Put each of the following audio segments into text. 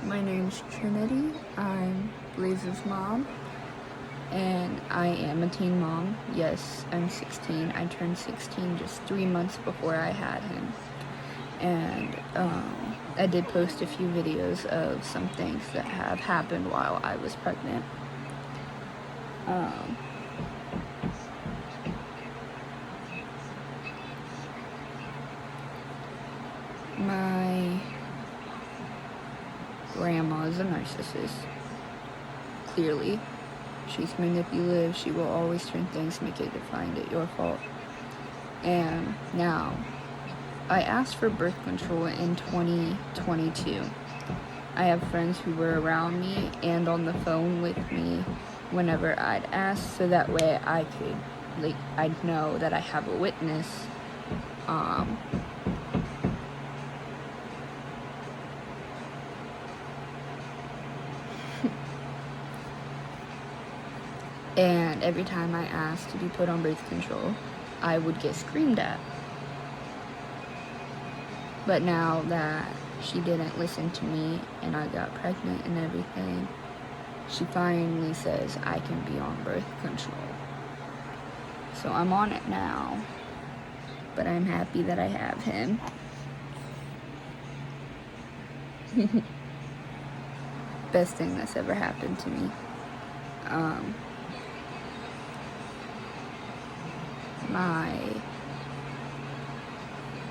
My name's Trinity. I'm Blaise's mom, and I am a teen mom. Yes, I'm 16. I turned 16 just 3 months before I had him. And I did post a few videos of some things that have happened while I was pregnant. My grandma is a narcissist. Clearly. She's manipulative. She will always turn things, make it find it your fault. And now, I asked for birth control in 2022. I have friends who were around me and on the phone with me whenever I'd ask, so that way I could, I'd know that I have a witness. And every time I asked to be put on birth control, I would get screamed at. But now that she didn't listen to me and I got pregnant and everything, she finally says I can be on birth control. So I'm on it now, but I'm happy that I have him. Best thing that's ever happened to me. My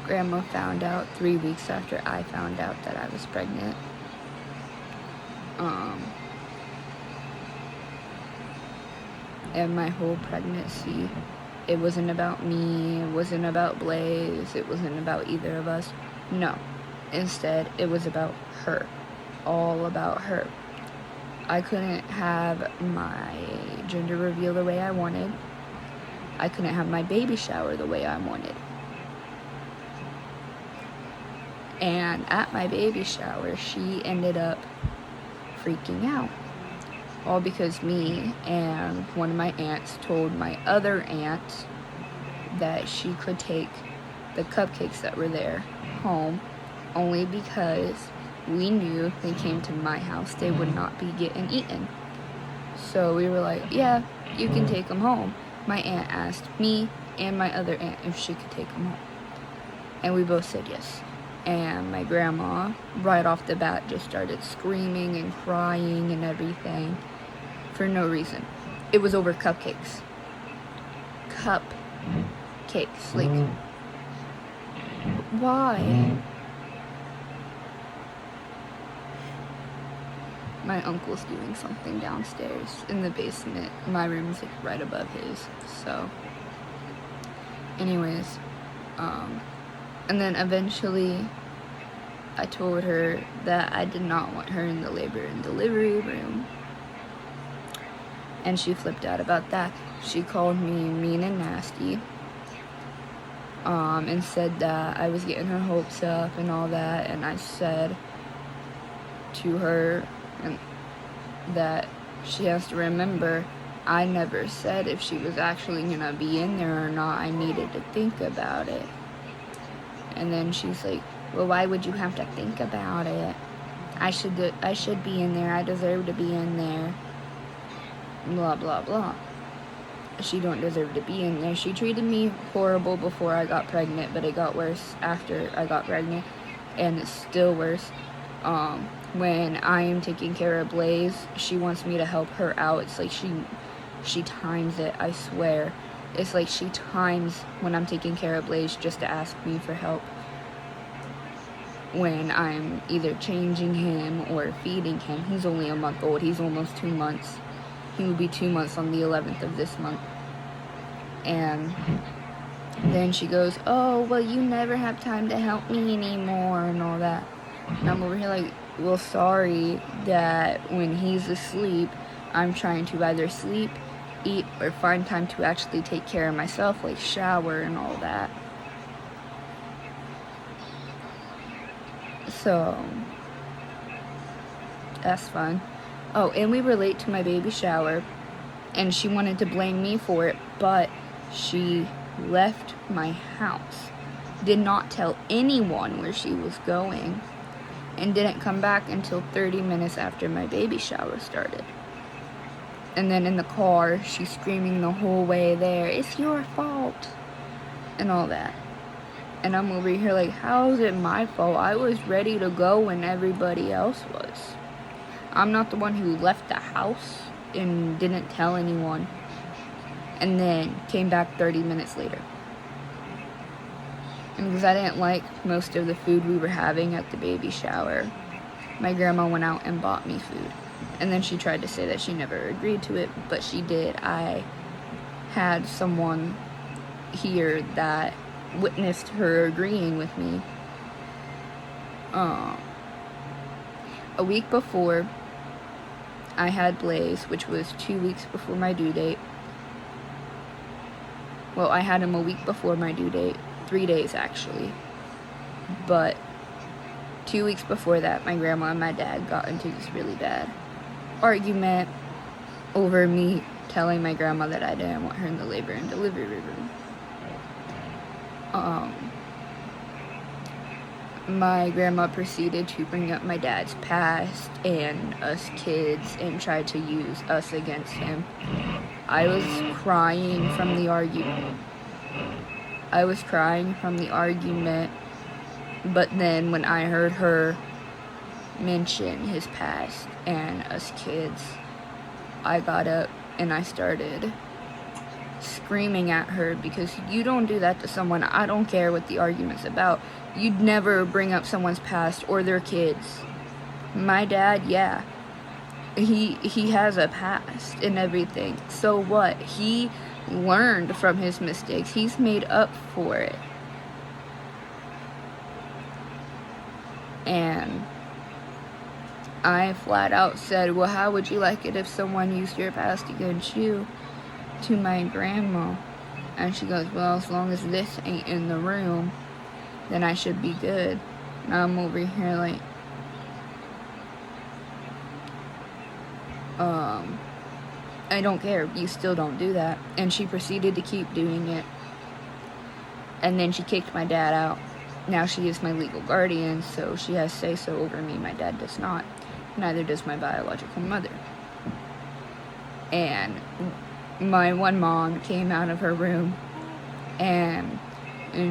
grandma found out 3 weeks after I found out that I was pregnant. And my whole pregnancy, it wasn't about me, it wasn't about Blaise, it wasn't about either of us. No. Instead, it was about her. All about her. I couldn't have my gender reveal the way I wanted. I couldn't have my baby shower the way I wanted. And at my baby shower, she ended up freaking out. All because me and one of my aunts told my other aunt that she could take the cupcakes that were there home, only because we knew if they came to my house, they would not be getting eaten. So we were like, yeah, you can take them home. My aunt asked me and my other aunt if she could take them home. And we both said yes. And my grandma, right off the bat, just started screaming and crying and everything for no reason. It was over cupcakes. Cupcakes. Like, why? My uncle's doing something downstairs in the basement. My room is like right above his. So, anyways, and then eventually I told her that I did not want her in the labor and delivery room. And she flipped out about that. She called me mean and nasty. And said that I was getting her hopes up and all that. And I said to her that she has to remember I never said if she was actually gonna be in there or not. I needed to think about it. And then she's like, well, why would you have to think about it? I should be in there. I deserve to be in there. Blah, blah, blah. She don't deserve to be in there. She treated me horrible before I got pregnant, but it got worse after I got pregnant. And it's still worse. When I am taking care of Blaise, she wants me to help her out. It's like she times it, I swear. It's like she times when I'm taking care of Blaise just to ask me for help. When I'm either changing him or feeding him. He's only a month old. He's almost 2 months. He will be 2 months on the 11th of this month. And then she goes, oh, well, you never have time to help me anymore and all that. And I'm over here like, well, sorry that when he's asleep, I'm trying to either sleep, eat, or find time to actually take care of myself, like shower and all that. So, that's fun. Oh, and we were late to my baby shower, and she wanted to blame me for it, but she left my house. Did not tell anyone where she was going. and didn't come back until 30 minutes after my baby shower started. And then in the car, she's screaming the whole way there, "It's your fault," and all that. And I'm over here like, how is it my fault? I was ready to go when everybody else was. I'm not the one who left the house and didn't tell anyone, and then came back 30 minutes later. And because I didn't like most of the food we were having at the baby shower, my grandma went out and bought me food. And then she tried to say that she never agreed to it, but she did. I had someone here that witnessed her agreeing with me. A week before, I had Blaise, which was 2 weeks before my due date. Well, I had him a week before my due date, 3 days actually. But 2 weeks before that, my grandma and my dad got into this really bad argument over me telling my grandma that I didn't want her in the labor and delivery room. My grandma proceeded to bring up my dad's past and us kids and tried to use us against him. I was crying from the argument. But then when I heard her mention his past and us kids, I got up and I started screaming at her, because you don't do that to someone. I don't care what the argument's about. You'd never bring up someone's past or their kids. My dad, yeah, he has a past and everything. So what? He learned from his mistakes. He's made up for it. And I flat out said, well, how would you like it if someone used your past against you? To my grandma. And she goes, well, as long as this ain't in the room, then I should be good. And I'm over here like, I don't care. You still don't do that. And she proceeded to keep doing it. And then she kicked my dad out. Now she is my legal guardian, so she has say-so over me. My dad does not. Neither does my biological mother. And my one mom came out of her room and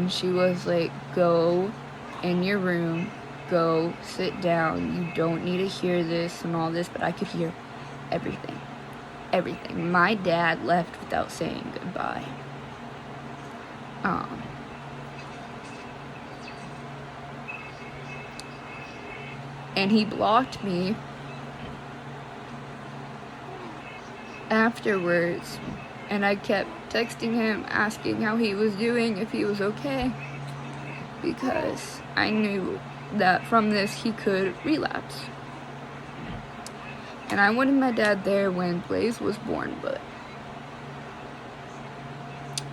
she was like, go in your room, go sit down, you don't need to hear this and all this. But I could hear everything. My dad left without saying goodbye. And he blocked me afterwards, and I kept texting him, asking how he was doing, if he was okay, because I knew that from this he could relapse. And I wanted my dad there when Blaise was born, but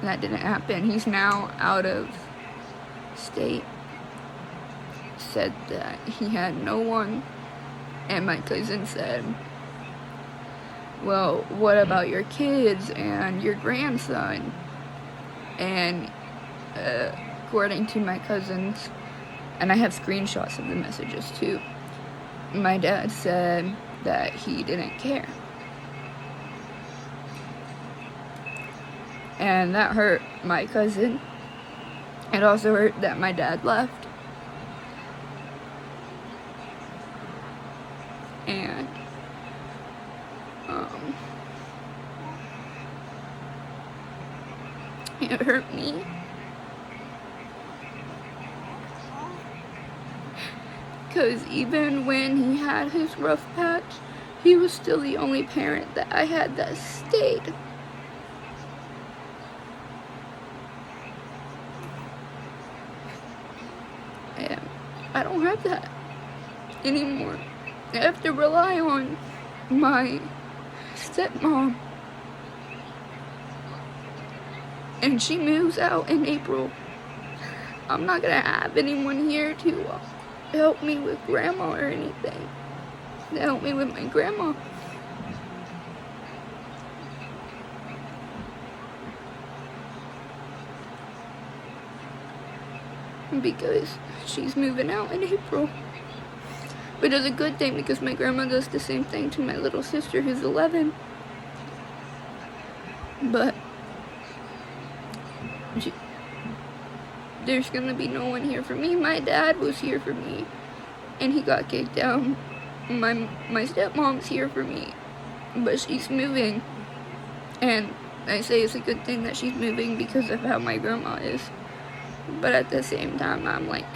that didn't happen. He's now out of state. Said that he had no one, and my cousin said, well, what about your kids and your grandson? And according to my cousins, and I have screenshots of the messages too, my dad said that he didn't care. And that hurt my cousin. It also hurt that my dad left. And it hurt me. Because even when he had his rough patch, he was still the only parent that I had that stayed. And I don't have that anymore. I have to rely on my stepmom. And she moves out in April. I'm not gonna have anyone here to help me with grandma or anything. To help me with my grandma. Because she's moving out in April. which is a good thing because my grandma does the same thing to my little sister who's 11. But there's gonna be no one here for me. My dad was here for me, and he got kicked out. My stepmom's here for me, but she's moving, and I say it's a good thing that she's moving because of how my grandma is. But at the same time, I'm like,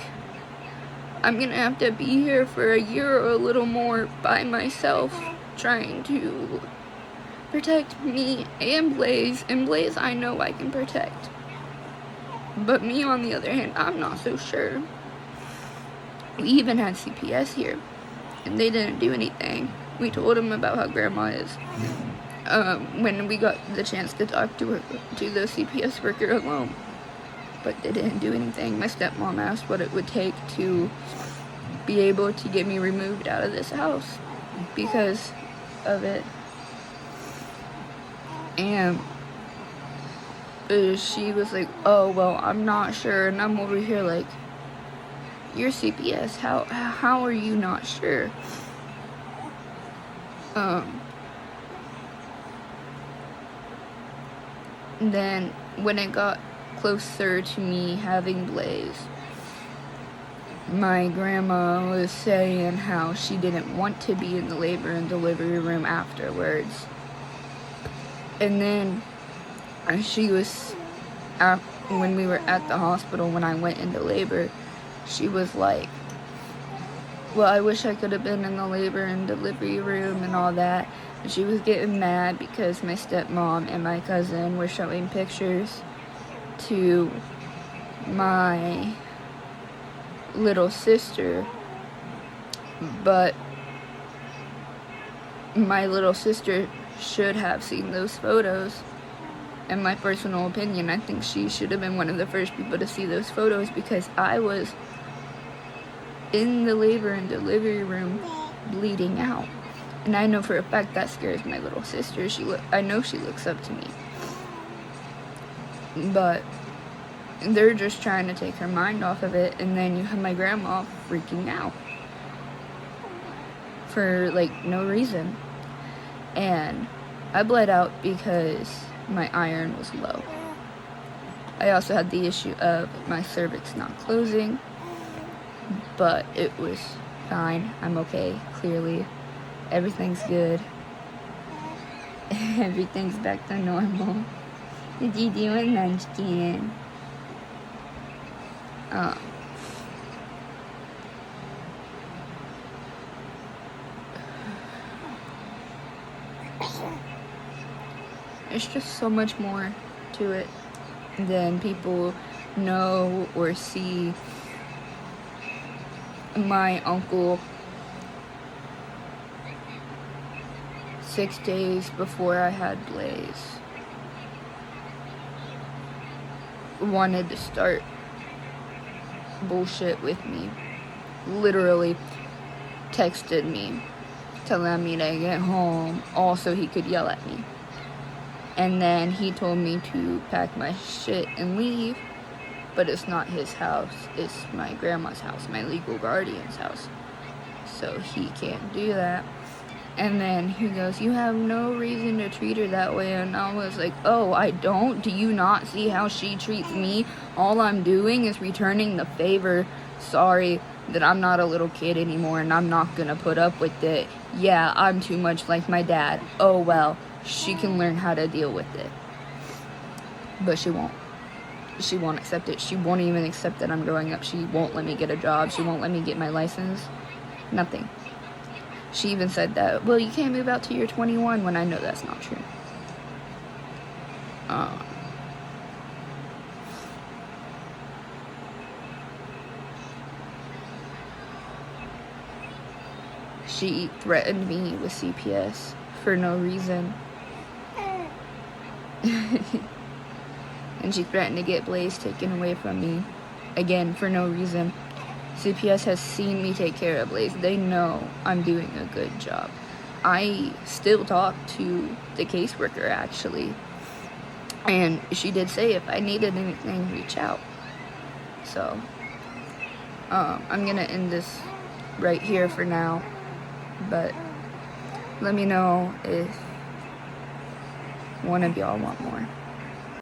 I'm gonna have to be here for a year or a little more by myself, trying to protect me and Blaise. And Blaise, I know I can protect. But me, on the other hand, I'm not so sure. We even had CPS here, and they didn't do anything. We told them about how grandma is. When we got the chance to talk to the CPS worker alone. But they didn't do anything. My stepmom asked what it would take to be able to get me removed out of this house because of it. And she was like, oh, well, I'm not sure. And I'm over here like, you're CPS. How are you not sure? Then when it got closer to me having Blaise, my grandma was saying how she didn't want to be in the labor and delivery room afterwards. And then she was, when we were at the hospital, when I went into labor, she was like, well, I wish I could have been in the labor and delivery room and all that. And she was getting mad because my stepmom and my cousin were showing pictures to my little sister, but my little sister should have seen those photos. In my personal opinion, I think she should have been one of the first people to see those photos because I was in the labor and delivery room bleeding out. And I know for a fact that scares my little sister. I know she looks up to me. But they're just trying to take her mind off of it, and then you have my grandma freaking out for like no reason. And I bled out because my iron was low. I also had the issue of my cervix not closing, but it was fine. I'm okay, clearly. Everything's good. Everything's back to normal. What you doing, Munchkin? There's just so much more to it than people know or see. My uncle, 6 days before I had Blaise, wanted to start bullshit with me. Literally texted me telling me to get home, also he could yell at me. And then he told me to pack my shit and leave, but it's not his house, it's my grandma's house, my legal guardian's house. So he can't do that. And then he goes, you have no reason to treat her that way. And I was like, oh, I don't? Do you not see how she treats me? All I'm doing is returning the favor. Sorry that I'm not a little kid anymore and I'm not gonna put up with it. Yeah, I'm too much like my dad. Oh well, she can learn how to deal with it. But she won't. She won't accept it. She won't even accept that I'm growing up. She won't let me get a job. She won't let me get my license. Nothing. She even said that, well, you can't move out till you're 21, when I know that's not true. She threatened me with CPS for no reason. And she threatened to get Blaise taken away from me, again, for no reason. CPS has seen me take care of Blaise. They know I'm doing a good job. I still talk to the caseworker, actually. And she did say if I needed anything, reach out. So, I'm going to end this right here for now. But let me know if one of y'all want more.